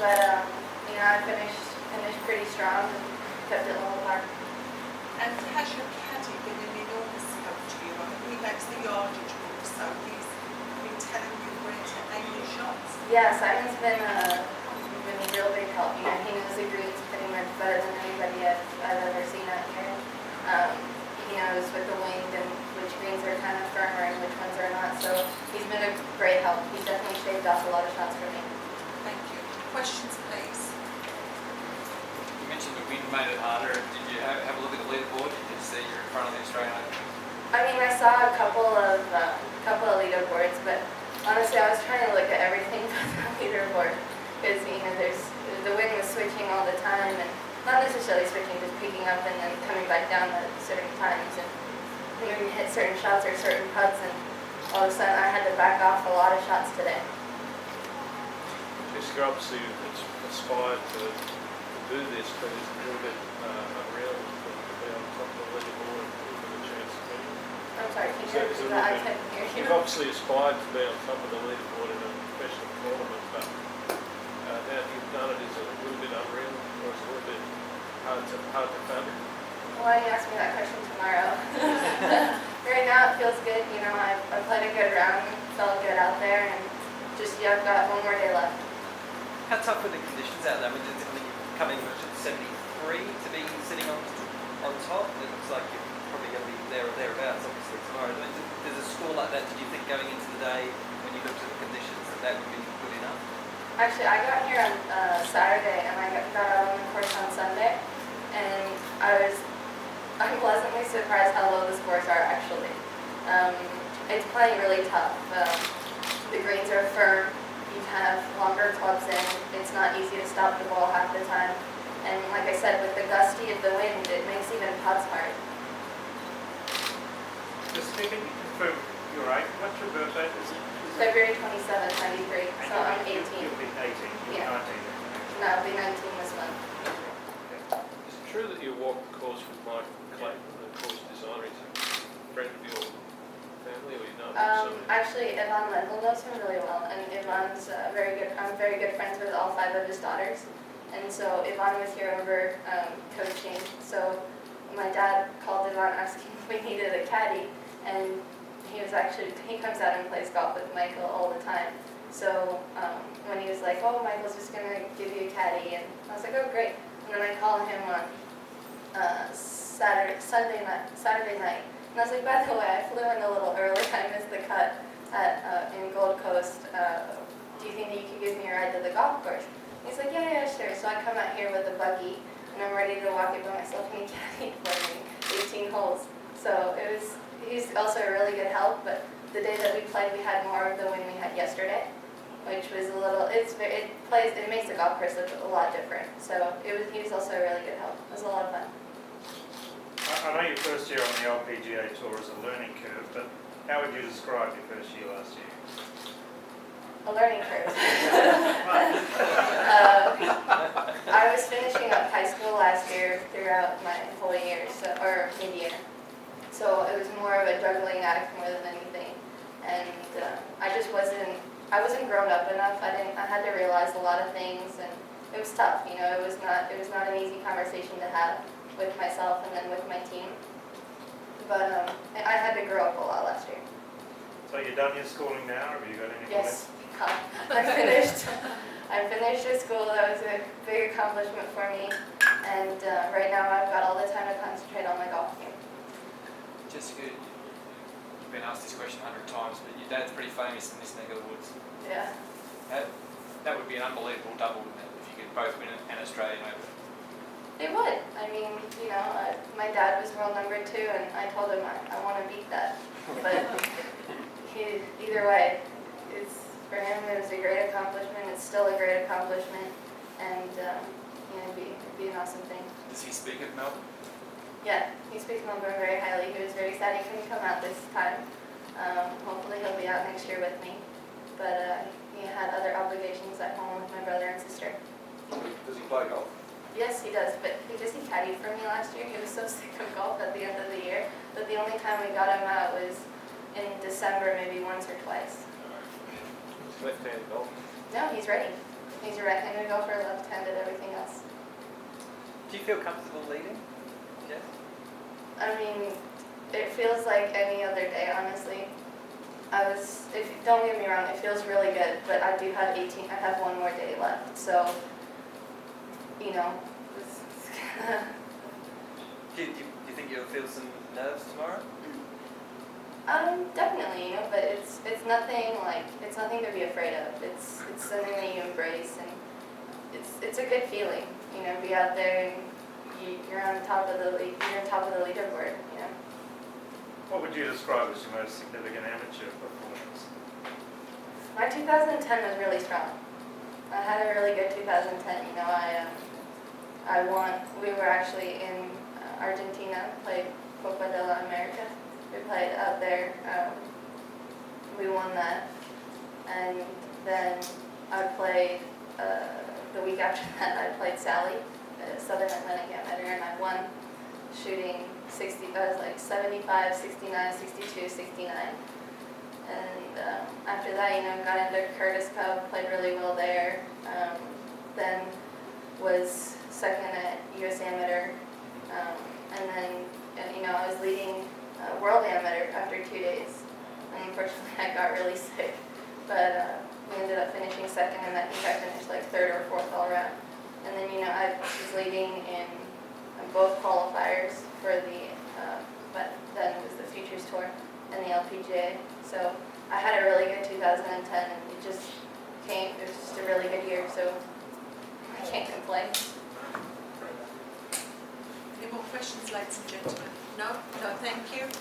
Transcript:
But I finished pretty strong and kept it low hard. And has your caddy been an enormous help to you? I mean, he makes the yardage book, so he's been telling you where to aim your shots. Yeah, Simon's been a real big help. He knows the greens pretty much better than anybody I've ever seen out here. He knows with the wind and which greens are kind of firmer and which ones are not. So he's been a great help. He's definitely shaved off a lot of shots for me. Thank you. Questions, please. You mentioned the wind made it harder. Did you have a look at the leaderboard? Did you see you're in front of the Australian Open? I mean, I saw a couple of leaderboards, but honestly, I was trying to look at everything but the leaderboard because the wind was switching all the time, and not necessarily switching, just picking up and then coming back down at certain times, and when you hit certain shots or certain putts, and all of a sudden I had to back off a lot of shots today. Jessica, obviously it's aspired to do this, but it's a little bit unreal to be on top of the leaderboard with a chance to win. I'm sorry, can you repeat that? I couldn't hear you. You've obviously aspired to be on top of the leaderboard in a professional tournament, but now you've done it, is it a little bit unreal, or is it a little bit hard to fathom? Why don't you ask me that question tomorrow? Right now it feels good. I played a good round, felt good out there, and I've got one more day left. How tough were the conditions out there? I mean, you're coming at 73 to be sitting on top. It looks like you're probably going to be there or thereabouts, obviously, tomorrow. I mean, there's a score like that. Did you think going into the day, when you looked at the conditions, that would be good enough? Actually, I got here on Saturday, and I got out on the course on Sunday, and I'm pleasantly surprised how low the scores are, actually. It's playing really tough. The greens are firm. You have longer clubs in. It's not easy to stop the ball half the time. And like I said, with the gusty of the wind, it makes even putts hard. Jessica, can you confirm your age? What's your birthday? Is it? February 27th, 93. So I'm 18. You'll be 18. You're Yeah. 19. No, I'll be 19 this month. Is it true that you walked the course with Mike Clayton, the course designer? Is he a friend of your family, or you know him? Actually, Yvonne Lendl knows him really well, and Yvonne's very good. I'm very good friends with all 5 of his daughters, and so Yvonne was here over coaching. So my dad called Yvonne asking if we needed a caddy, and he comes out and plays golf with Michael all the time. So when he was like, "Oh, Michael's just gonna give you a caddy," and I was like, "Oh, great." And then I called him on Saturday night. And I was like, "By the way, I flew in a little early. I missed the cut in Gold Coast. Do you think that you could give me a ride to the golf course?" And he's like, yeah, sure. So I come out here with a buggy, and I'm ready to walk it by myself, and he caddied for me 18 holes. So he's also a really good help, but the day that we played, we had more of the wind we had yesterday, which was a little, it makes the golf course look a lot different. So he was also a really good help. It was a lot of fun. I know your first year on the LPGA Tour is a learning curve, but how would you describe your first year last year? A learning curve. I was finishing up high school last year throughout my whole year, or mid-year. So it was more of a juggling act more than anything. And I wasn't grown up enough. I had to realize a lot of things, and it was tough. It was not an easy conversation to have with myself and then with my team. But I had to grow up a lot last year. So you're done your schooling now, or have you got any? Yes, I'm finished. I finished with school. That was a big accomplishment for me. And right now I've got all the time to concentrate on my golf game. Jessica, you've been asked this question 100 times, but your dad's pretty famous in this neck of the woods. Yeah. That would be an unbelievable double, wouldn't it, if you could both win an Australian Open? It would. I mean, my dad was world number 2, and I told him I want to beat that. But either way, for him it was a great accomplishment. It's still a great accomplishment, and it'd be an awesome thing. Does he speak of Melbourne? Yeah, he speaks Melbourne very highly. He was very sad he couldn't come out this time. Hopefully he'll be out next year with me. But he had other obligations at home with my brother and sister. Does he play golf? Yes, he does, but because he caddied for me last year, he was so sick of golf at the end of the year that the only time we got him out was in December, maybe once or twice. Left-handed golf. No, he's ready. He's a right-handed golfer, left-handed, everything else. Do you feel comfortable leading? Yes. I mean, it feels like any other day, honestly. Don't get me wrong, it feels really good, but I do have I have one more day left, so, you know, it's kinda, Do you think you'll feel some nerves tomorrow? definitely, you know, but it's nothing to be afraid of. It's something that you embrace, and it's a good feeling, you know, be out there and you're on top of the leaderboard, you know. What would you describe as your most significant amateur performance? My 2010 was really strong. I had a really good 2010. You know, I won. We were actually in Argentina, played Copa de la America. We played out there. We won that, and then I played the week after that. I played Sally, Southern Atlantic Amateur, and I won, shooting 60. I was like 75, 69, 62, 69. And after that, you know, got into Curtis Cup, played really well there. Then was second at US Amateur. And then, you know, I was leading World Amateur after 2 days. And unfortunately, I got really sick. But we ended up finishing second, and I think I finished like third or fourth all around. And then, you know, I was leading in both qualifiers for the, but then it was the Futures Tour and the LPGA. So I had a really good 2010, and it was just a really good year, so I can't complain. Any more questions, ladies and gentlemen? No? No, thank you.